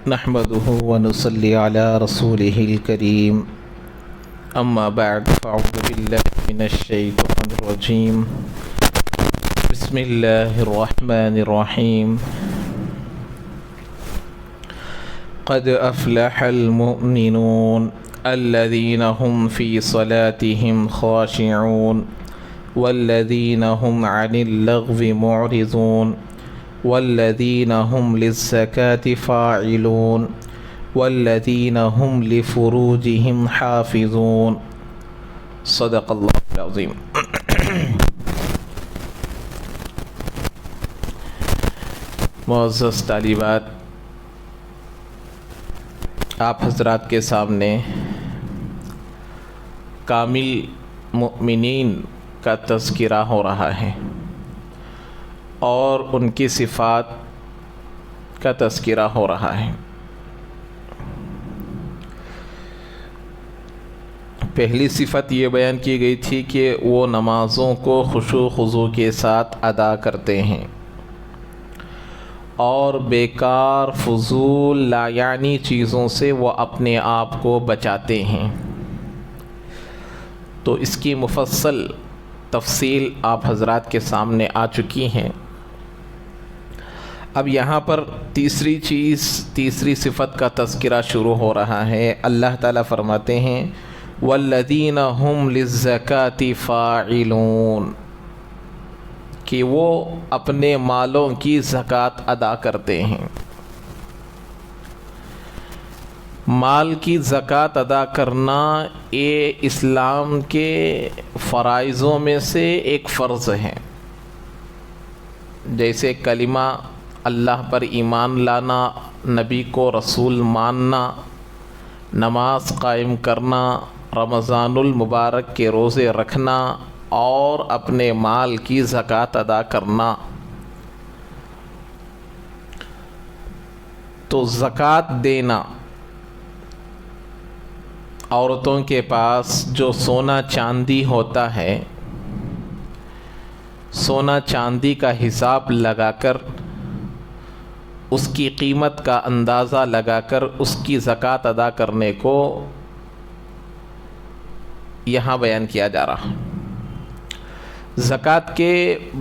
نحمده ونصلي على رسوله الكريم أما بعد فأعوذ بالله من الشيطان الرجيم بسم الله الرحمن الرحيم قد أفلح المؤمنون الذين هم في صلاتهم خاشعون والذين هم عن اللغو معرضون والذين هم للزكاة فاعلون والذين هم لفروجهم حافظون صدق الله العظيم. معزز طالبات، آپ حضرات کے سامنے کامل مؤمنین کا تذکرہ ہو رہا ہے اور ان کی صفات کا تذکرہ ہو رہا ہے. پہلی صفت یہ بیان کی گئی تھی کہ وہ نمازوں کو خشوع و خضوع کے ساتھ ادا کرتے ہیں اور بیکار فضول لا یعنی چیزوں سے وہ اپنے آپ کو بچاتے ہیں. تو اس کی مفصل تفصیل آپ حضرات کے سامنے آ چکی ہیں. اب یہاں پر تیسری صفت کا تذکرہ شروع ہو رہا ہے. اللہ تعالیٰ فرماتے ہیں والذین هم للزکاة فاعلون، کہ وہ اپنے مالوں کی زکوٰۃ ادا کرتے ہیں. مال کی زکوٰۃ ادا کرنا یہ اسلام کے فرائضوں میں سے ایک فرض ہے. جیسے کلمہ اللہ پر ایمان لانا، نبی کو رسول ماننا، نماز قائم کرنا، رمضان المبارک کے روزے رکھنا اور اپنے مال کی زکوٰۃ ادا کرنا. تو زکوٰۃ دینا، عورتوں کے پاس جو سونا چاندی ہوتا ہے، سونا چاندی کا حساب لگا کر، اس کی قیمت کا اندازہ لگا کر اس کی زکوٰۃ ادا کرنے کو یہاں بیان کیا جا رہا. زکوٰۃ کے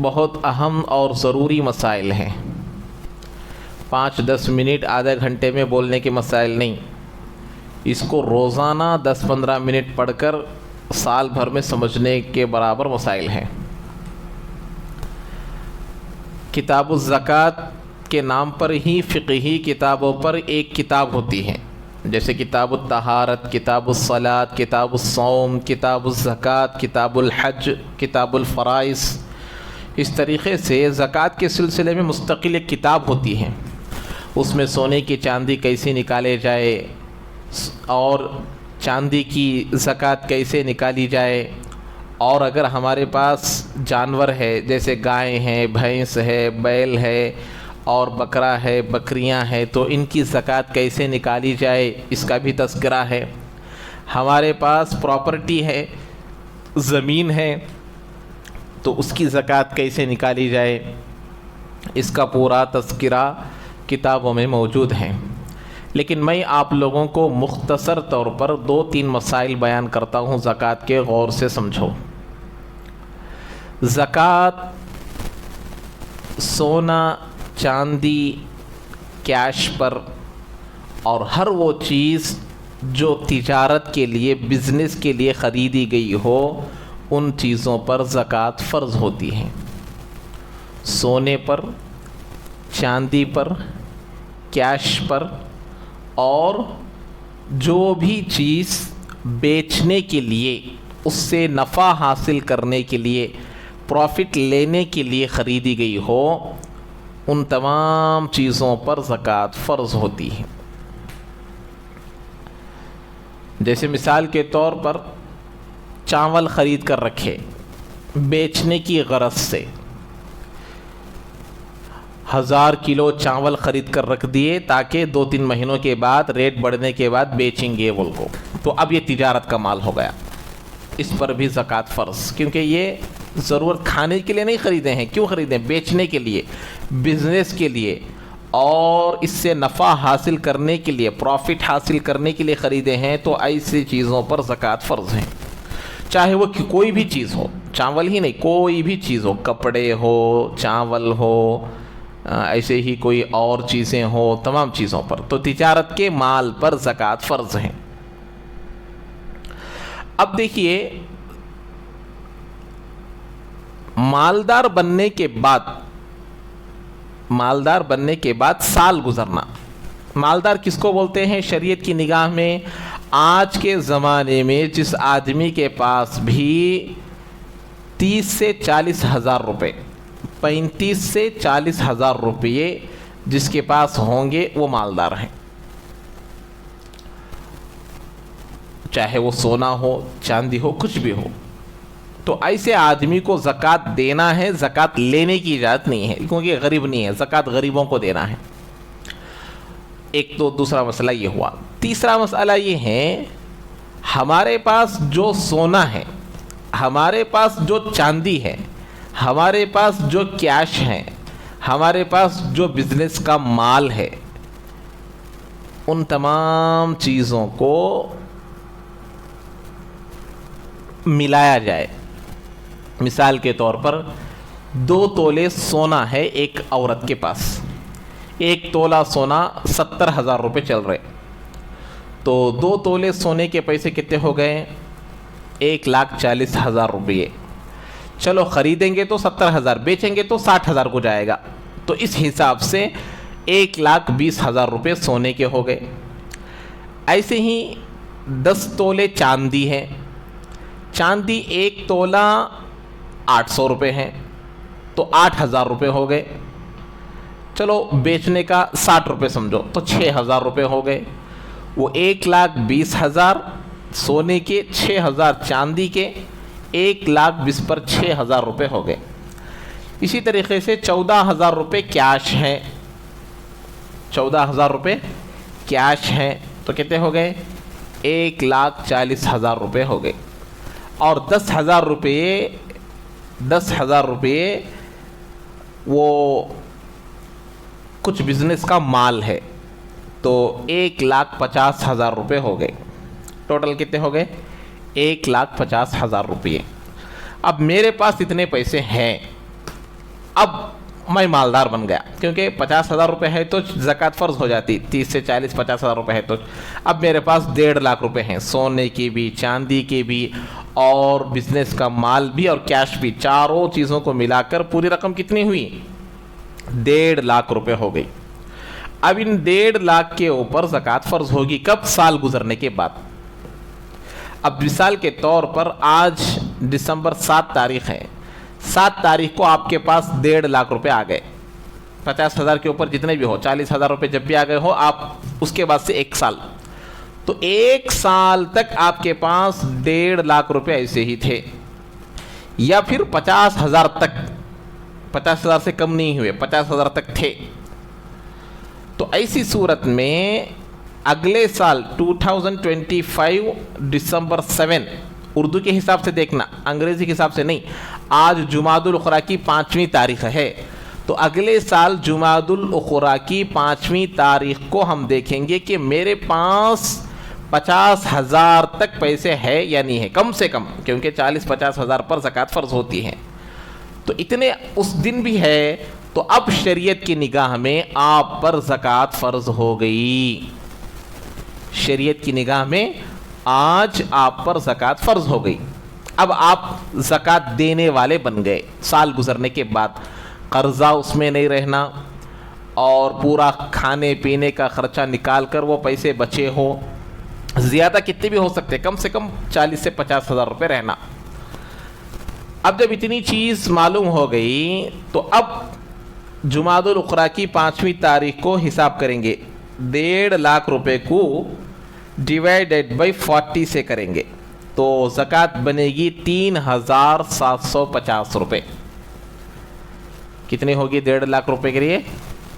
بہت اہم اور ضروری مسائل ہیں. 5-10 منٹ آدھے گھنٹے میں بولنے کے مسائل نہیں، اس کو روزانہ 10-15 منٹ پڑھ کر سال بھر میں سمجھنے کے برابر مسائل ہیں. کتاب الزکوٰۃ کے نام پر ہی فقہی کتابوں پر ایک کتاب ہوتی ہے، جیسے کتاب الطہارت، کتاب الصلاۃ، کتاب الصوم، کتاب الزکوٰۃ، کتاب الحج، کتاب الفرائض. اس طریقے سے زکوٰۃ کے سلسلے میں مستقل ایک کتاب ہوتی ہے. اس میں سونے کی چاندی کیسے نکالے جائے اور چاندی کی زکوٰۃ کیسے نکالی جائے، اور اگر ہمارے پاس جانور ہے جیسے گائے ہیں، بھینس ہے، بیل ہے اور بکرا ہے، بکریاں ہیں، تو ان کی زکوٰۃ کیسے نکالی جائے اس کا بھی تذکرہ ہے. ہمارے پاس پراپرٹی ہے، زمین ہے، تو اس کی زکوٰۃ کیسے نکالی جائے اس کا پورا تذکرہ کتابوں میں موجود ہے. لیکن میں آپ لوگوں کو مختصر طور پر 2-3 مسائل بیان کرتا ہوں، زکوٰۃ کے غور سے سمجھو. زکوٰۃ سونا، چاندی، کیش پر اور ہر وہ چیز جو تجارت کے لیے، بزنس کے لیے خریدی گئی ہو، ان چیزوں پر زکوٰۃ فرض ہوتی ہے. سونے پر، چاندی پر، کیش پر، اور جو بھی چیز بیچنے کے لیے، اس سے نفع حاصل کرنے کے لیے، پروفٹ لینے کے لیے خریدی گئی ہو، ان تمام چیزوں پر زکوٰۃ فرض ہوتی ہے. جیسے مثال کے طور پر چاول خرید کر رکھے بیچنے کی غرض سے، 1000 کلو چاول خرید کر رکھ دیے تاکہ 2-3 مہینوں کے بعد ریٹ بڑھنے کے بعد بیچیں گے وہ کو، تو اب یہ تجارت کا مال ہو گیا. اس پر بھی زکوٰۃ فرض، کیونکہ یہ ضرورت کھانے کے لیے نہیں خریدے ہیں. کیوں خریدے ہیں؟ بیچنے کے لیے، بزنس کے لیے. اور اس سے نفع حاصل کرنے کے لیے، پروفٹ حاصل کرنے کے لیے خریدے ہیں، تو ایسی چیزوں پر زکوٰۃ فرض ہے، چاہے وہ کوئی بھی چیز ہو، چاول ہی نہیں، کوئی بھی چیز ہو، کپڑے ہو، چاول ہو، ایسے ہی کوئی اور چیزیں ہو، تمام چیزوں پر، تو تجارت کے مال پر زکوٰۃ فرض ہے۔ اب دیکھیے، مالدار بننے کے بعد سال گزرنا، مالدار کس کو بولتے ہیں شریعت کی نگاہ میں؟ آج کے زمانے میں جس آدمی کے پاس بھی 30 سے 40 ہزار روپے، 35 سے 40 ہزار روپے جس کے پاس ہوں گے وہ مالدار ہیں، چاہے وہ سونا ہو، چاندی ہو، کچھ بھی ہو، تو ایسے آدمی کو زکوٰۃ دینا ہے، زکوٰۃ لینے کی اجازت نہیں ہے، کیونکہ غریب نہیں ہے، زکوٰۃ غریبوں کو دینا ہے۔ ایک تو دوسرا مسئلہ یہ ہوا۔ تیسرا مسئلہ یہ ہے، ہمارے پاس جو سونا ہے، ہمارے پاس جو چاندی ہے، ہمارے پاس جو کیش ہے، ہمارے پاس جو بزنس کا مال ہے، ان تمام چیزوں کو ملایا جائے۔ مثال کے طور پر 2 تولے سونا ہے ایک عورت کے پاس، 1 تولہ سونا 70,000 روپے چل رہے، تو 2 تولے سونے کے پیسے کتنے ہو گئے؟ 1,40,000 روپے۔ چلو خریدیں گے تو 70,000، بیچیں گے تو 60,000 کو جائے گا، تو اس حساب سے 1,20,000 روپے سونے کے ہو گئے۔ ایسے ہی 10 تولے چاندی ہے، چاندی 1 تولہ 800 روپے ہیں، تو 8,000 روپے ہو گئے۔ چلو بیچنے کا 60 روپے سمجھو، تو 6,000 روپے ہو گئے۔ وہ 1,20,000 سونے کے، 6,000 چاندی کے، 1,20,000 پر 6,000 روپے ہو گئے۔ اسی طریقے سے 14,000 روپے کیش ہیں، 14,000 روپے کیش ہیں، تو کتنے ہو گئے؟ 1,40,000 روپے ہو گئے۔ اور 10,000 روپے وہ کچھ بزنس کا مال ہے، تو 1,50,000 روپے ہو گئے۔ ٹوٹل کتنے ہو گئے؟ 1,50,000 روپے۔ اب میرے پاس اتنے پیسے ہیں، اب میں مالدار بن گیا، کیونکہ 50,000 روپے ہے تو زکوٰۃ فرض ہو جاتی، 30 سے 40 50,000 روپے ہے تو اب میرے پاس 1.5 لاکھ روپے ہیں، سونے کی بھی، چاندی کی بھی، اور بزنس کا مال بھی، اور کیش بھی، چاروں چیزوں کو ملا کر پوری رقم کتنی ہوئی؟ 1.5 لاکھ روپے ہو گئی۔ اب ان 1.5 لاکھ کے اوپر زکوٰۃ فرض ہوگی کب؟ سال گزرنے کے بعد۔ اب مثال کے طور پر آج دسمبر 7 تاریخ ہے، 7 تاریخ کو آپ کے پاس 1.5 لاکھ روپے آ گئے، 50,000 کے اوپر جتنے بھی ہو، 40,000 روپے جب بھی آ گئے ہو آپ، اس کے بعد سے 1 سال، تو 1 سال تک آپ کے پاس 1.5 لاکھ روپے ایسے ہی تھے، یا پھر 50,000 تک، 50,000 سے کم نہیں ہوئے، 50,000 تک تھے۔ تو ایسی صورت میں اگلے سال 2025 دسمبر 7، اردو کے حساب سے دیکھنا، انگریزی کے حساب سے نہیں، آج جمادی الاخری کی 5ویں تاریخ ہے، تو اگلے سال جمادی الاخری کی 5ویں تاریخ کو ہم دیکھیں گے کہ میرے پاس 50,000 تک پیسے ہے یا نہیں ہے، کم سے کم، کیونکہ 40-50,000 پر زکوٰۃ فرض ہوتی ہے، تو اتنے اس دن بھی ہے، تو اب شریعت کی نگاہ میں آپ پر زکوٰۃ فرض ہو گئی۔ شریعت کی نگاہ میں آج آپ پر زکوٰۃ فرض ہو گئی، اب آپ زکوٰۃ دینے والے بن گئے۔ سال گزرنے کے بعد قرضہ اس میں نہیں رہنا، اور پورا کھانے پینے کا خرچہ نکال کر وہ پیسے بچے ہو، زیادہ کتنے بھی ہو سکتے، کم سے کم 40 سے 50,000 روپے رہنا۔ اب جب اتنی چیز معلوم ہو گئی تو اب جمادی الاخری کی 5ویں تاریخ کو حساب کریں گے، 1.5 لاکھ روپے کو ڈیوائیڈڈ بائی 40 سے کریں گے، تو زکوٰۃ بنے گی 3,750 روپے۔ کتنی ہوگی 1.5 لاکھ روپے کے لیے؟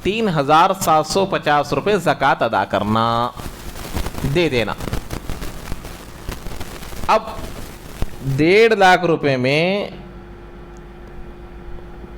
3,750 روپے زکوٰۃ ادا کرنا، دے دینا۔ اب 1.5 لاکھ روپے میں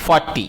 40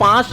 5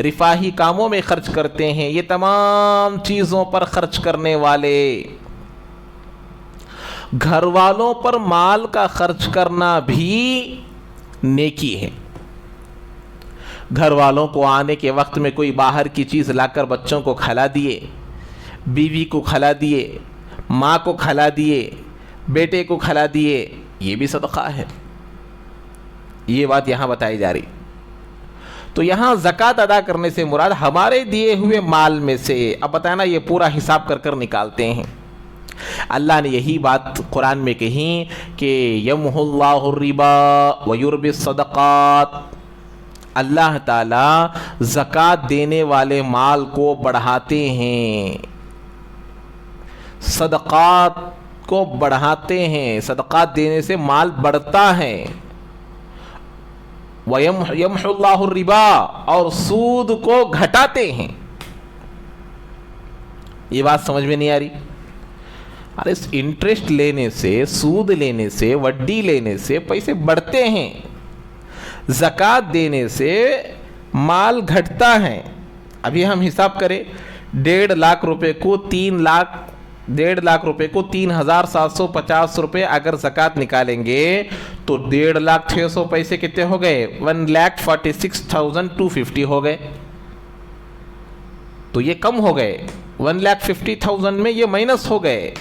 رفاہی کاموں میں خرچ کرتے ہیں، یہ تمام چیزوں پر خرچ کرنے والے، گھر والوں پر مال کا خرچ کرنا بھی نیکی ہے۔ گھر والوں کو آنے کے وقت میں کوئی باہر کی چیز لا کر بچوں کو کھلا دیے، بیوی کو کھلا دیے، ماں کو کھلا دیے، بیٹے کو کھلا دیے، یہ بھی صدقہ ہے۔ یہ بات یہاں بتائی جا رہی۔ تو یہاں زکوٰۃ ادا کرنے سے مراد ہمارے دیے ہوئے مال میں سے، اب بتانا یہ پورا حساب کر کر نکالتے ہیں۔ اللہ نے یہی بات قرآن میں کہی کہ یمحو اللہ الربا ویربی الصدقات، اللہ تعالیٰ زکوٰۃ دینے والے مال کو بڑھاتے ہیں، صدقات کو بڑھاتے ہیں، صدقات دینے سے مال بڑھتا ہے۔ وَيَمْحُ اللَّهُ الرِّبَا، اور سود کو گھٹاتے ہیں۔ یہ بات سمجھ میں نہیں آ رہی؟ ارے انٹرسٹ لینے سے، سود لینے سے، وڈی لینے سے پیسے بڑھتے ہیں، زکوٰۃ دینے سے مال گھٹتا ہے۔ ابھی ہم حساب کریں 1.5 لاکھ روپے کو 1.5 لاکھ روپے کو 3,750 روپے اگر زکوٰۃ نکالیں گے تو 1,600,000 پیسے کتنے ہو گئے؟ 1,46,250 ہو گئے۔ تو یہ کم ہو گئے، 1,50,000 میں یہ مائنس ہو گئے۔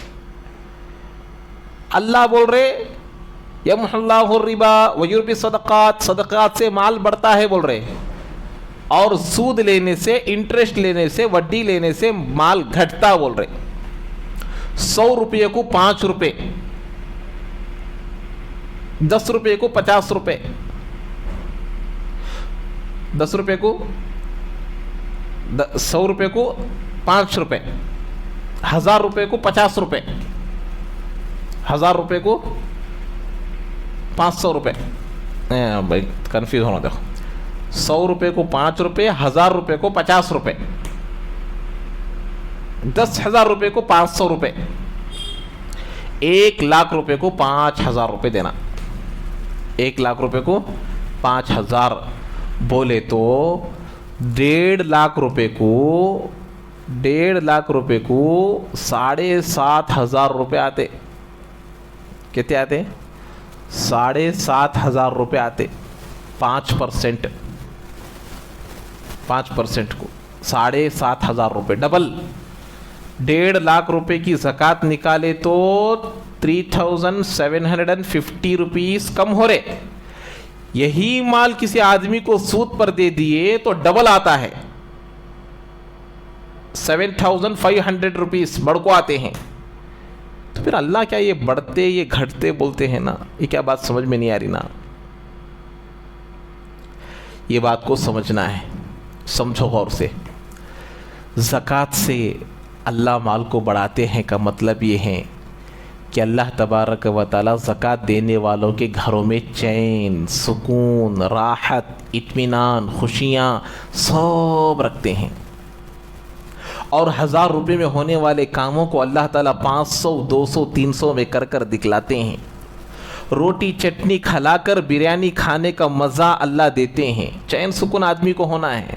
اللہ بول رہے یمحو اللہ الربا ویربی الصدقات، صدقات سے مال بڑھتا ہے بول رہے، اور سود لینے سے، انٹرسٹ لینے سے، وڈی لینے سے مال گھٹتا بول رہے۔ 100 روپے کو 5 روپے، 10 روپے کو 50 روپے، 10 روپے کو 100 روپے کو 5 روپے، 1000 روپے کو 50 روپے، 1000 روپے کو 500 روپے، بھائی کنفیوز ہونا، دیکھو 100 روپے کو 5 روپے، 1000 روپے کو 50 روپے، 10,000 روپے کو 500 روپے، 1 لاکھ روپے کو 5,000 روپے دینا۔ 1 لاکھ روپے کو 5,000 بولے تو 1.5 لاکھ روپے کو 7,500 روپے آتے۔ کتنے آتے؟ 7,500 روپے آتے۔ 5% کو 7,500 روپے، ڈبل 1.5 لاکھ روپے کی زکوٰۃ نکالے تو 3,750 روپیز کم ہو رہے۔ یہی مال کسی آدمی کو سود پر دے دیے تو ڈبل آتا ہے، 7,500 روپیز بڑھ کو آتے ہیں۔ تو پھر اللہ کیا یہ بڑھتے یہ گھٹتے بولتے ہیں نا؟ یہ کیا بات سمجھ میں نہیں آ رہی نا؟ یہ بات کو سمجھنا ہے، سمجھو غور سے۔ زکوٰۃ سے اللہ مال کو بڑھاتے ہیں کا مطلب یہ ہے کہ اللہ تبارک و تعالی زکوٰۃ دینے والوں کے گھروں میں چین، سکون، راحت، اطمینان، خوشیاں سب رکھتے ہیں، اور 1000 روپے میں ہونے والے کاموں کو اللہ تعالیٰ 500، 200، 300 میں کر کر دکھلاتے ہیں۔ روٹی چٹنی کھلا کر بریانی کھانے کا مزہ اللہ دیتے ہیں۔ چین سکون آدمی کو ہونا ہے،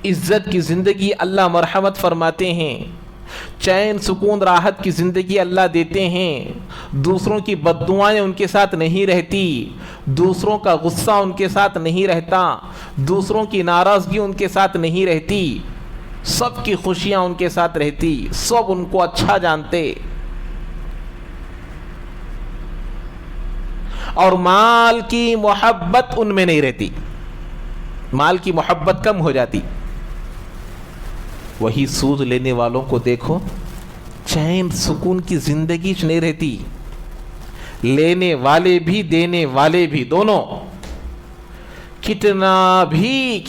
عزت کی زندگی اللہ مرحمت فرماتے ہیں، چین سکون راحت کی زندگی اللہ دیتے ہیں۔ دوسروں کی بددعائیں ان کے ساتھ نہیں رہتی، دوسروں کا غصہ ان کے ساتھ نہیں رہتا، دوسروں کی ناراضگی ان کے ساتھ نہیں رہتی، سب کی خوشیاں ان کے ساتھ رہتی، سب ان کو اچھا جانتے۔ اور مال کی محبت ان میں نہیں رہتی، مال کی محبت کم ہو جاتی۔ وہی سود لینے والوں کو دیکھو، چین سکون کی زندگی نہیں رہتی، لینے والے بھی دینے والے بھی دونوں، کتنا بھی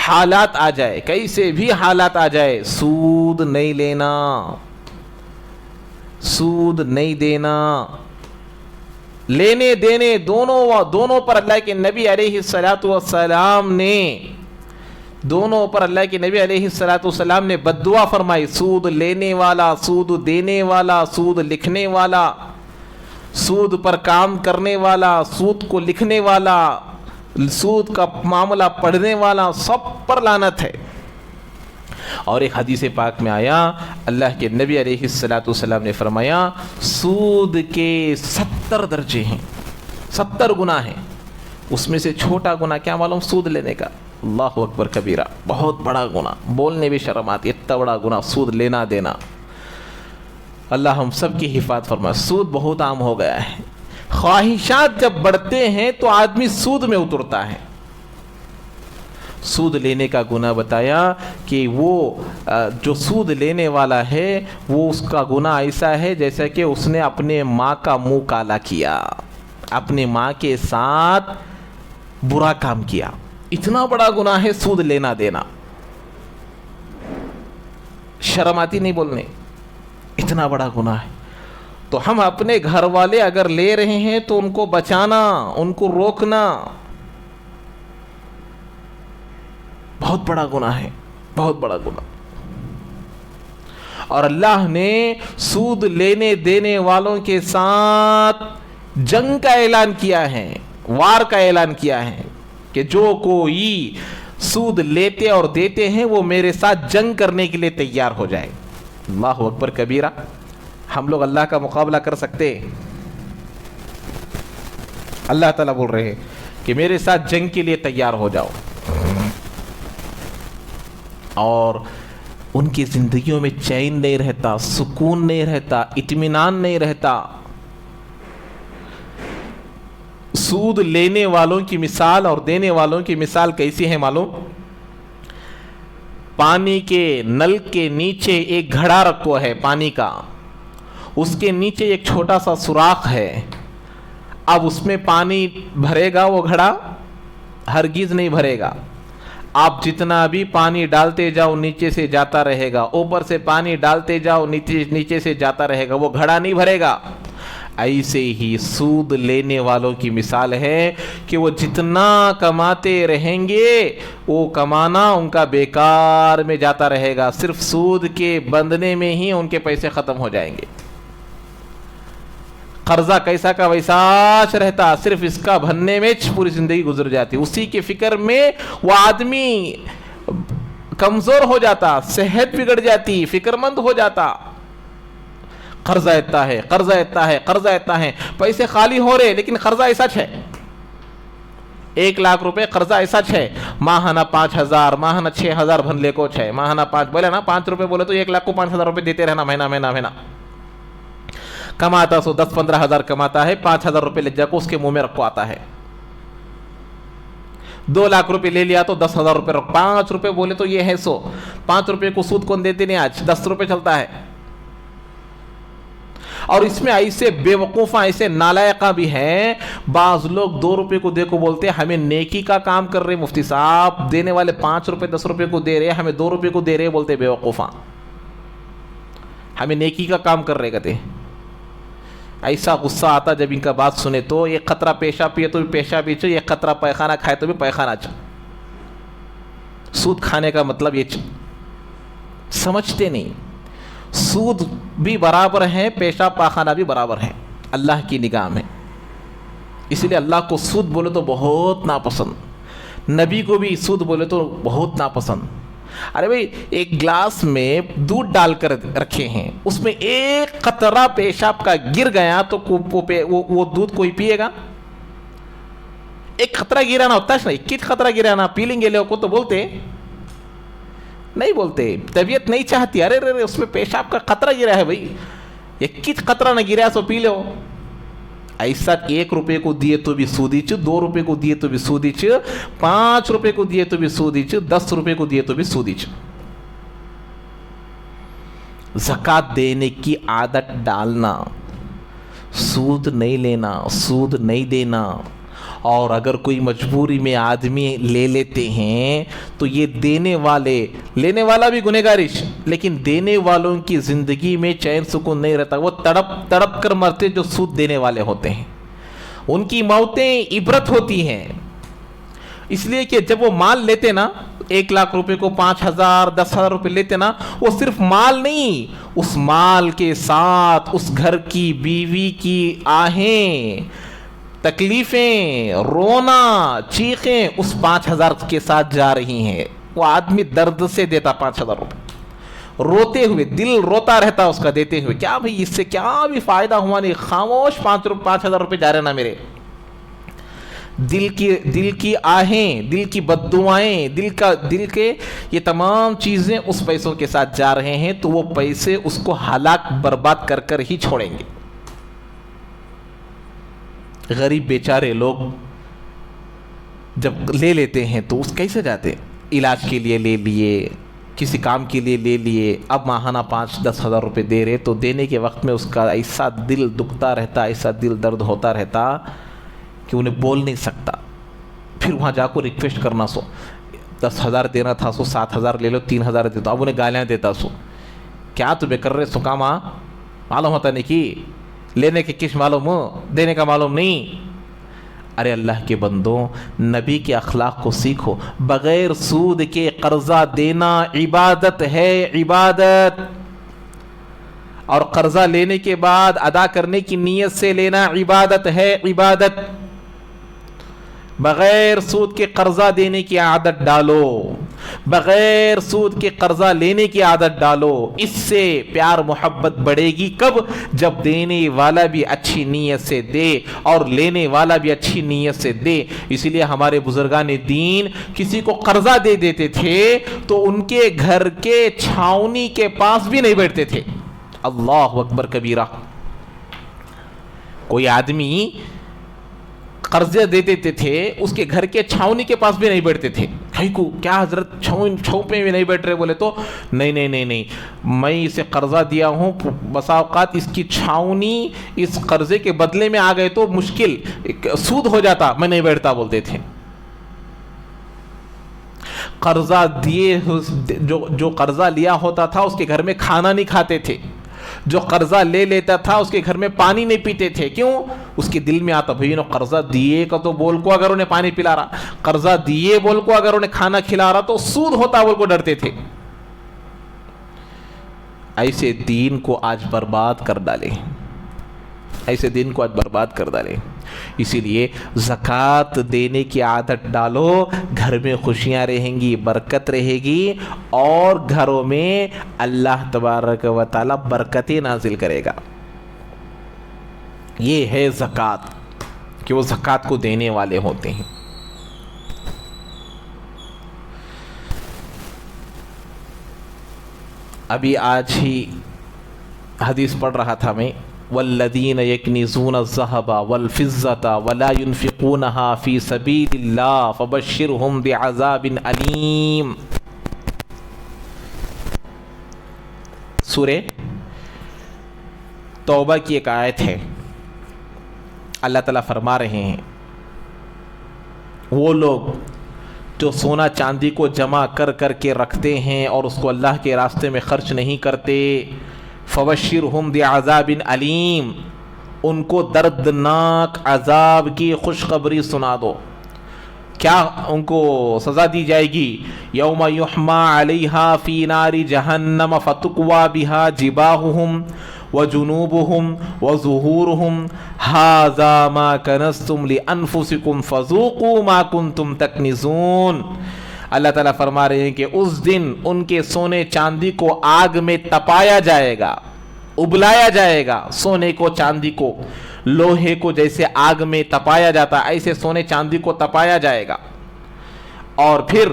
حالات آ جائے، کیسے بھی حالات آ جائے، سود نہیں لینا، سود نہیں دینا، لینے دینے دونوں پر اللہ کے نبی علیہ السلام نے دونوں پر اللہ کے نبی علیہ السلام نے بددعا فرمائی۔ سود لینے والا، سود دینے والا، سود لکھنے والا، سود پر کام کرنے والا، سود کو لکھنے والا، سود کا معاملہ پڑھنے والا سب پر لعنت ہے۔ اور ایک حدیث پاک میں آیا، اللہ کے نبی علیہ الصلوۃ والسلام نے فرمایا سود کے 70 درجے ہیں، 70 گناہ ہیں، اس میں سے چھوٹا گناہ کیا معلوم؟ سود لینے کا۔ اللہ اکبر کبیرہ، بہت بڑا گناہ، بولنے بھی شرم آتی، اتنا بڑا گناہ سود لینا دینا۔ اللہ ہم سب کی حفاظت فرمائے۔ سود بہت عام ہو گیا ہے، خواہشات جب بڑھتے ہیں تو آدمی سود میں اترتا ہے۔ سود لینے کا گناہ بتایا کہ وہ جو سود لینے والا ہے وہ اس کا گناہ ایسا ہے جیسا کہ اس نے اپنے ماں کا منہ کالا کیا، اپنے ماں کے ساتھ برا کام کیا۔ اتنا بڑا گناہ ہے سود لینا دینا، شرم آتی نہیں بولنے، اتنا بڑا گناہ ہے۔ تو ہم اپنے گھر والے اگر لے رہے ہیں تو ان کو بچانا، ان کو روکنا بہت بڑا گناہ ہے، بہت بڑا گناہ۔ اور اللہ نے سود لینے دینے والوں کے ساتھ جنگ کا اعلان کیا ہے، وار کا اعلان کیا ہے کہ جو کوئی سود لیتے اور دیتے ہیں وہ میرے ساتھ جنگ کرنے کے لیے تیار ہو جائے۔ اللہ اکبر کبیرہ، ہم لوگ اللہ کا مقابلہ کر سکتے؟ اللہ تعالیٰ بول رہے ہیں کہ میرے ساتھ جنگ کے لیے تیار ہو جاؤ۔ اور ان کی زندگیوں میں چین نہیں رہتا، سکون نہیں رہتا، اطمینان نہیں رہتا۔ سود لینے والوں کی مثال اور دینے والوں کی مثال کیسی ہے معلوم؟ پانی کے نل کے نیچے ایک گھڑا رکھو ہے پانی کا، اس کے نیچے ایک چھوٹا سا سوراخ ہے۔ اب اس میں پانی بھرے گا وہ گھڑا؟ ہرگز نہیں بھرے گا۔ آپ جتنا بھی پانی ڈالتے جاؤ نیچے سے جاتا رہے گا، اوپر سے پانی ڈالتے جاؤ نیچے سے جاتا رہے گا، وہ گھڑا نہیں بھرے گا۔ ایسے ہی سود لینے والوں کی مثال ہے کہ وہ جتنا کماتے رہیں گے وہ کمانا ان کا بیکار میں جاتا رہے گا، صرف سود کے بندنے میں ہی ان کے پیسے ختم ہو جائیں گے۔ قرضہ کیسا کا ویسا رہتا، صرف اس کا بھرنے میں پوری زندگی گزر جاتی، اسی کے فکر میں وہ آدمی کمزور ہو جاتا، صحت بگڑ جاتی، فکر مند ہو جاتا۔ قرضہ اتنا ہے، قرضہ اتنا ہے، قرضہ اتنا ہے، پیسے خالی ہو رہے لیکن قرضہ ایسا ہے، 1,00,000 روپے قرضہ ایسا ہے، ماہانہ 5,000، ماہانہ 6,000 بھن لے کو ہے، ماہانہ 5 بولے نا 5 روپے بولے تو 1,00,000 کو 5,000 روپے دیتے رہنا مہینہ کماتا سو 10-15 ہزار کماتا ہے، 5,000 روپے لے جا کو اس کے منہ میں رکھو آتا ہے۔ 2,00,000 روپے لے لیا تو 10,000 روپے رکھ، 5 روپے بولے تو یہ ہے 100، 5 روپے کو سود کون دیتے نہیں، آج 10 روپے چلتا ہے۔ اور اس میں ایسے بے وقوفاں، ایسے نالائقہ بھی ہیں، بعض لوگ 2 روپے کو دے کو بولتے ہیں ہمیں نیکی کا کام کر رہے مفتی صاحب، دینے والے 5 روپے 10 روپے کو دے رہے، ہمیں 2 روپے کو دے رہے، بولتے بے وقوفاں ہمیں نیکی کا کام کر رہے کہتے۔ ایسا غصہ آتا جب ان کا بات سنے تو، ایک قطرہ پیشاب پیے تو بھی پیشاب پیچھو، ایک قطرہ پیخانہ کھائے تو بھی پیخانہ چو۔ سود کھانے کا مطلب یہ سمجھتے نہیں، سود بھی برابر ہے، پیشاب پاخانہ بھی برابر ہے اللہ کی نگاہ میں۔ اس لیے اللہ کو سود بولے تو بہت ناپسند، نبی کو بھی سود بولے تو بہت ناپسند۔ ارے بھائی ایک گلاس میں دودھ ڈال کر رکھے ہیں، اس میں ایک قطرہ پیشاب کا گر گیا تو وہ دودھ کوئی پیے گا؟ ایک قطرہ گرانا ہوتا ہے، 21 قطرہ گرانا پی لیں گے لوگ کو تو بولتے نہیں، بولتے طبیعت نہیں چاہتی، ارے رے اس میں پیشاب کا قطرہ گرا ہے بھائی، 21 قطرہ نہ گرا سو پی لو۔ ایسا 1 روپے کو دیے تو بھی سودی چ، 2 روپے کو دیے تو بھی سودی چ، 5 روپے کو دیے تو بھی سودی چ، 10 روپے کو دیے تو بھی سودی چ۔ زکوٰۃ دینے کی عادت ڈالنا، سود نہیں لینا، سود نہیں دینا۔ اور اگر کوئی مجبوری میں آدمی لے لیتے ہیں تو یہ دینے والے، لینے والا بھی گنہگارش، لیکن دینے والوں کی زندگی میں چین سکون نہیں رہتا، وہ تڑپ تڑپ کر مرتے جو سود دینے والے ہوتے ہیں، ان کی موتیں عبرت ہوتی ہیں۔ اس لیے کہ جب وہ مال لیتے نا، 1,00,000 روپے کو 5,000 10,000 روپے لیتے نا، وہ صرف مال نہیں، اس مال کے ساتھ اس گھر کی بیوی کی آہیں، تکلیفیں، رونا، چیخیں اس 5,000 کے ساتھ جا رہی ہیں. وہ آدمی درد سے دیتا 5,000 روپے، روتے ہوئے، دل روتا رہتا اس کا دیتے ہوئے. کیا بھئی اس سے کیا بھی فائدہ ہوا نہیں، خاموش 5,000 روپے جا رہے نا میرے. دل کی آہیں، دل کی بددعائیں، دل کے یہ تمام چیزیں اس پیسوں کے ساتھ جا رہے ہیں. تو وہ پیسے اس کو ہلاک برباد کر کر ہی چھوڑیں گے. غریب بیچارے لوگ جب لے لیتے ہیں تو اس کیسے جاتے، علاج کے لیے لے لیے، کسی کام کے لیے لے لیے، اب ماہانہ 5-10 ہزار روپے دے رہے، تو دینے کے وقت میں اس کا ایسا دل دکھتا رہتا، ایسا دل درد ہوتا رہتا کہ انہیں بول نہیں سکتا. پھر وہاں جا کو ریکویسٹ کرنا، 10,000 دینا تھا، 7,000 لے لو، 3,000 دے دو. اب انہیں گالیاں دیتا، کیا تمہیں کر رہے سو کاما، معلوم ہوتا نہیں کہ لینے کے کچھ معلوم ہو، دینے کا معلوم نہیں. ارے اللہ کے بندوں، نبی کے اخلاق کو سیکھو. بغیر سود کے قرضہ دینا عبادت ہے، عبادت. اور قرضہ لینے کے بعد ادا کرنے کی نیت سے لینا عبادت ہے، عبادت. بغیر سود کے قرضہ دینے کی عادت ڈالو، بغیر سود کے قرضہ لینے کی عادت ڈالو. اس سے پیار محبت بڑھے گی. کب؟ جب دینے والا بھی اچھی نیت سے دے اور لینے والا بھی اچھی نیت سے دے. اسی لیے ہمارے بزرگان دین کسی کو قرضہ دے دیتے تھے تو ان کے گھر کے چھاؤنی کے پاس بھی نہیں بیٹھتے تھے. اللہ اکبر کبیرہ. کوئی آدمی قرضے دے دیتے تھے، اس کے گھر کے چھاؤنی کے پاس بھی نہیں بیٹھتے تھے. کیا حضرت چھوپے بھی نہیں بیٹھ رہے؟ بولے تو نہیں، میں اسے قرضہ دیا ہوں، بسا اوقات اس کی چھاؤنی اس قرضے کے بدلے میں آ گئے تو مشکل سود ہو جاتا، میں نہیں بیٹھتا بولتے تھے. قرضہ دیے، جو قرضہ لیا ہوتا تھا اس کے گھر میں کھانا نہیں کھاتے تھے. جو قرضہ لے لیتا تھا اس کے گھر میں پانی نہیں پیتے تھے. کیوں؟ اس کے دل میں آتا بھئی قرضہ دیے کا تو بول کو اگر انہیں پانی پلا رہا، قرضہ دیے بول کو اگر انہیں کھانا کھلا رہا تو سود ہوتا بول کو ڈرتے تھے. ایسے دین کو آج برباد کر ڈالے، ایسے دین کو آج برباد کر ڈالے. اسی لیے زکوٰۃ دینے کی عادت ڈالو. گھر میں خوشیاں رہیں گی، برکت رہے گی، اور گھروں میں اللہ تبارک و تعالی برکتیں نازل کرے گا. یہ ہے زکوٰۃ، کہ وہ زکوٰۃ کو دینے والے ہوتے ہیں. ابھی آج ہی حدیث پڑھ رہا تھا میں، والذین یکنزون الذہب والفضة ولا ينفقونها فی سبیل اللہ فبشرهم بعذاب علیم. سورہ توبہ کی ایک آیت ہے. اللہ تعالیٰ فرما رہے ہیں وہ لوگ جو سونا چاندی کو جمع کر کر کے رکھتے ہیں اور اس کو اللہ کے راستے میں خرچ نہیں کرتے، فبشرہم بعذاب علیم، ان کو دردناک عذاب کی خوشخبری سنا دو. کیا ان کو سزا دی جائے گی؟ یوم یحما علیہا فی نار جہنم فتکوی بہا جباہہم وجنوبہم وظہورہم ھذا ما کنزتم لانفسکم فذوقوا ما کنتم تکنزون. اللہ تعالیٰ فرما رہے ہیں کہ اس دن ان کے سونے چاندی کو آگ میں تپایا جائے گا، ابلایا جائے گا. سونے کو، چاندی کو، لوہے کو جیسے آگ میں تپایا جاتا ایسے سونے چاندی کو تپایا جائے گا. اور پھر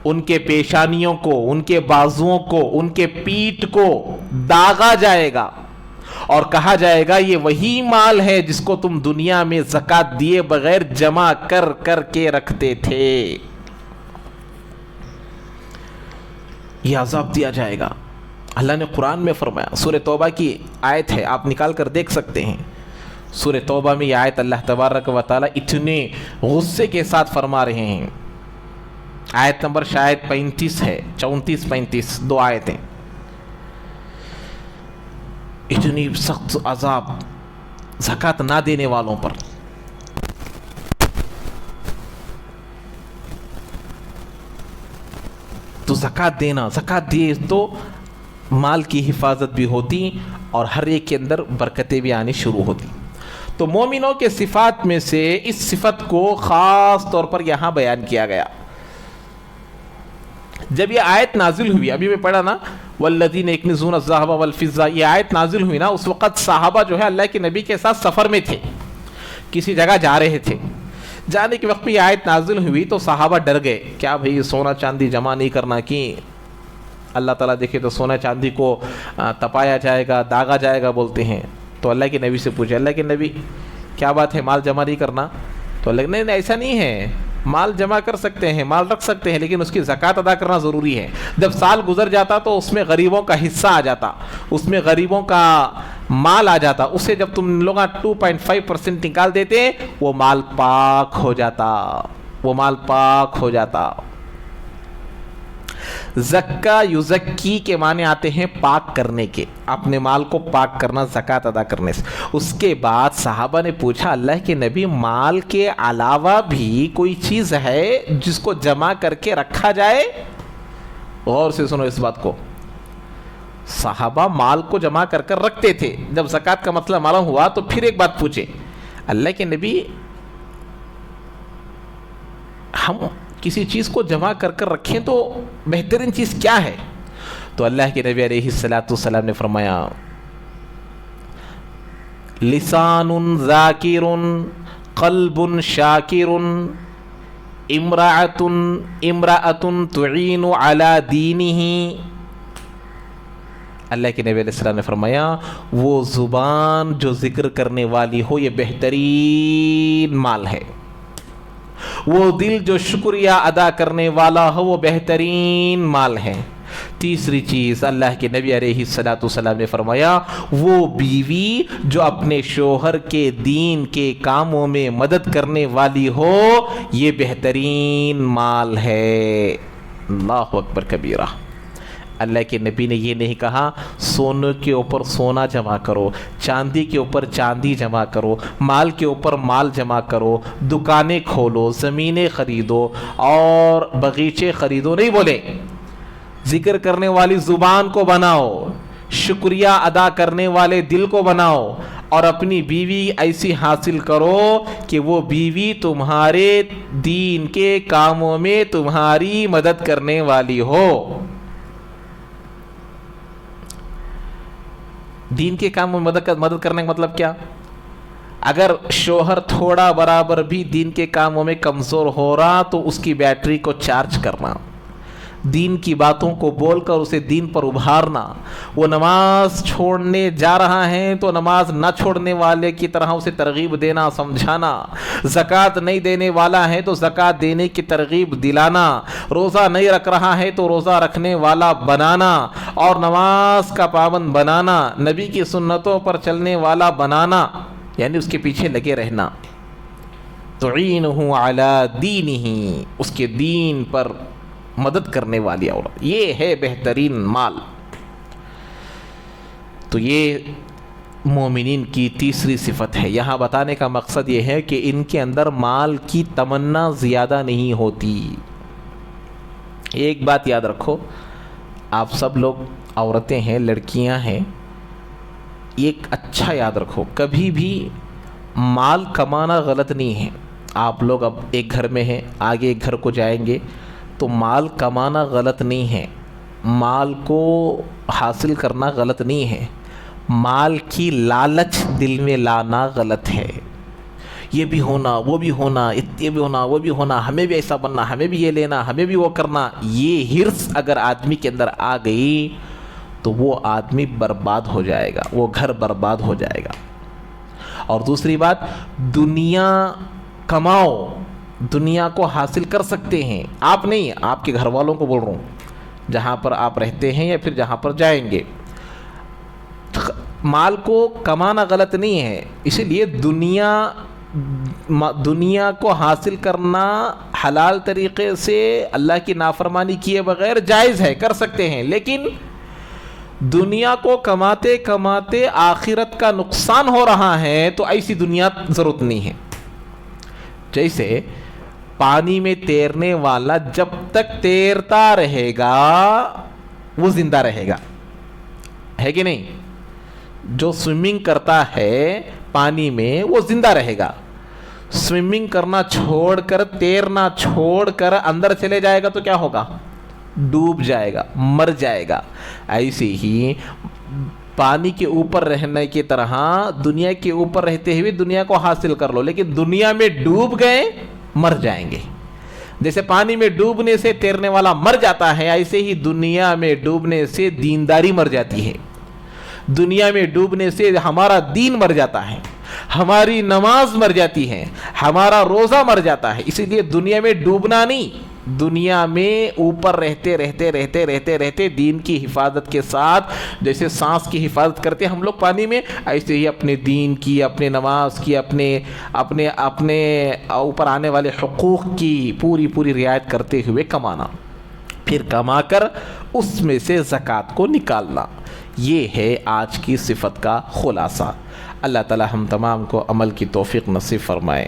ان کے پیشانیوں کو، ان کے بازوؤں کو، ان کے پیٹھ کو داغا جائے گا اور کہا جائے گا یہ وہی مال ہے جس کو تم دنیا میں زکوٰۃ دیے بغیر جمع کر کر کے رکھتے تھے. یہ عذاب دیا جائے گا. اللہ نے قرآن میں فرمایا، سورہ توبہ کی آیت ہے، آپ نکال کر دیکھ سکتے ہیں. سورہ توبہ میں یہ آیت اللہ تبارک و تعالی اتنے غصے کے ساتھ فرما رہے ہیں. آیت نمبر شاید 35 ہے، 34-35 دو آیتیں. اتنی سخت عذاب زکوٰۃ نہ دینے والوں پر. تو زکوٰۃ دینا، زکوٰۃ دیے تو مال کی حفاظت بھی ہوتی اور ہر ایک کے اندر برکتیں بھی آنی شروع ہوتی. تو مومنوں کے صفات میں سے اس صفت کو خاص طور پر یہاں بیان کیا گیا. جب یہ آیت نازل ہوئی، ابھی میں پڑھا نا والذین یکنزون الذھب والفضہ، یہ آیت نازل ہوئی نا، اس وقت صحابہ جو ہے اللہ کے نبی کے ساتھ سفر میں تھے، کسی جگہ جا رہے تھے. جانے کے وقت میں یہ آیت نازل ہوئی تو صحابہ ڈر گئے، کیا بھئی سونا چاندی جمع نہیں کرنا کہ اللہ تعالیٰ دیکھے تو سونا چاندی کو تپایا جائے گا، داغا جائے گا بولتے ہیں. تو اللہ کے نبی سے پوچھے، اللہ کے نبی کیا بات ہے مال جمع نہیں کرنا؟ تو اللہ نہیں ایسا نہیں ہے، مال جمع کر سکتے ہیں، مال رکھ سکتے ہیں، لیکن اس کی زکوٰۃ ادا کرنا ضروری ہے. جب سال گزر جاتا تو اس میں غریبوں کا حصہ آ جاتا، اس میں غریبوں کا مال آ جاتا، اسے جب تم لوگ 2.5% نکال دیتے وہ مال پاک ہو جاتا، وہ مال پاک ہو جاتا. زکا یزکی کے معنی آتے ہیں پاک کرنے کے، اپنے مال کو پاک کرنا زکوٰۃ ادا کرنے سے. اس کے بعد صحابہ نے پوچھا اللہ کے نبی مال کے علاوہ بھی کوئی چیز ہے جس کو جمع کر کے رکھا جائے؟ غور سے سنو اس بات کو. صحابہ مال کو جمع کر کر رکھتے تھے، جب زکوٰۃ کا مسئلہ معلوم ہوا تو پھر ایک بات پوچھے اللہ کے نبی ہم کسی چیز کو جمع کر کر رکھیں تو بہترین چیز کیا ہے؟ تو اللہ کے نبی علیہ السلام نے فرمایا لسان ذاکر قلب شاکر امرأۃ تعین علی دینہ. اللہ کے نبی علیہ السلام نے فرمایا وہ زبان جو ذکر کرنے والی ہو یہ بہترین مال ہے، وہ دل جو شکریہ ادا کرنے والا ہو وہ بہترین مال ہے. تیسری چیز اللہ کے نبی علیہ السلام نے فرمایا وہ بیوی جو اپنے شوہر کے دین کے کاموں میں مدد کرنے والی ہو یہ بہترین مال ہے. اللہ اکبر کبیرہ. اللہ کے نبی نے یہ نہیں کہا سونے کے اوپر سونا جمع کرو، چاندی کے اوپر چاندی جمع کرو، مال کے اوپر مال جمع کرو، دکانیں کھولو، زمینیں خریدو اور باغیچے خریدو. نہیں بولے، ذکر کرنے والی زبان کو بناؤ، شکریہ ادا کرنے والے دل کو بناؤ اور اپنی بیوی ایسی حاصل کرو کہ وہ بیوی تمہارے دین کے کاموں میں تمہاری مدد کرنے والی ہو. دین کے کام میں مدد کرنے کا مطلب کیا؟ اگر شوہر تھوڑا برابر بھی دین کے کاموں میں کمزور ہو رہا تو اس کی بیٹری کو چارج کرنا، دین کی باتوں کو بول کر اسے دین پر ابھارنا. وہ نماز چھوڑنے جا رہا ہے تو نماز نہ چھوڑنے والے کی طرح اسے ترغیب دینا، سمجھانا. زکوٰۃ نہیں دینے والا ہے تو زکوٰۃ دینے کی ترغیب دلانا. روزہ نہیں رکھ رہا ہے تو روزہ رکھنے والا بنانا اور نماز کا پابند بنانا، نبی کی سنتوں پر چلنے والا بنانا، یعنی اس کے پیچھے لگے رہنا. تعینہ علی دینہ، اس کے دین پر مدد کرنے والی عورت، یہ ہے بہترین مال. تو یہ مومنین کی تیسری صفت ہے. یہاں بتانے کا مقصد یہ ہے کہ ان کے اندر مال کی تمنا زیادہ نہیں ہوتی. ایک بات یاد رکھو، آپ سب لوگ عورتیں ہیں، لڑکیاں ہیں، ایک اچھا یاد رکھو، کبھی بھی مال کمانا غلط نہیں ہے. آپ لوگ اب ایک گھر میں ہیں، آگے ایک گھر کو جائیں گے تو مال کمانا غلط نہیں ہے، مال کو حاصل کرنا غلط نہیں ہے، مال کی لالچ دل میں لانا غلط ہے. یہ بھی ہونا، وہ بھی ہونا، یہ بھی ہونا، وہ بھی ہونا، ہمیں بھی ایسا بننا، ہمیں بھی یہ لینا، ہمیں بھی وہ کرنا. یہ حرص اگر آدمی کے اندر آ گئی تو وہ آدمی برباد ہو جائے گا، وہ گھر برباد ہو جائے گا. اور دوسری بات، دنیا کماؤ، دنیا کو حاصل کر سکتے ہیں، آپ نہیں، آپ کے گھر والوں کو بول رہا ہوں، جہاں پر آپ رہتے ہیں یا پھر جہاں پر جائیں گے. مال کو کمانا غلط نہیں ہے، اسی لیے دنیا کو حاصل کرنا حلال طریقے سے اللہ کی نافرمانی کیے بغیر جائز ہے، کر سکتے ہیں. لیکن دنیا کو کماتے کماتے آخرت کا نقصان ہو رہا ہے تو ایسی دنیا ضرورت نہیں ہے. جیسے پانی میں تیرنے والا جب تک تیرتا رہے گا وہ زندہ رہے گا، ہے کہ نہیں؟ جو سوئمنگ کرتا ہے پانی میں وہ زندہ رہے گا. سوئمنگ کرنا چھوڑ کر، تیرنا چھوڑ کر اندر چلے جائے گا تو کیا ہوگا؟ ڈوب جائے گا، مر جائے گا. ایسے ہی پانی کے اوپر رہنے کی طرح دنیا کے اوپر رہتے ہوئے دنیا کو حاصل کر لو، لیکن دنیا میں ڈوب گئے مر جائیں گے. جیسے پانی میں ڈوبنے سے تیرنے والا مر جاتا ہے، ایسے ہی دنیا میں ڈوبنے سے دینداری مر جاتی ہے. دنیا میں ڈوبنے سے ہمارا دین مر جاتا ہے، ہماری نماز مر جاتی ہے، ہمارا روزہ مر جاتا ہے. اسی لیے دنیا میں ڈوبنا نہیں، دنیا میں اوپر رہتے رہتے رہتے رہتے رہتے دین کی حفاظت کے ساتھ، جیسے سانس کی حفاظت کرتے ہم لوگ پانی میں، ایسے ہی اپنے دین کی، اپنے نماز کی، اپنے اوپر آنے والے حقوق کی پوری رعایت کرتے ہوئے کمانا، پھر کما کر اس میں سے زکوٰۃ کو نکالنا. یہ ہے آج کی صفت کا خلاصہ. اللہ تعالی ہم تمام کو عمل کی توفیق نصیب فرمائے.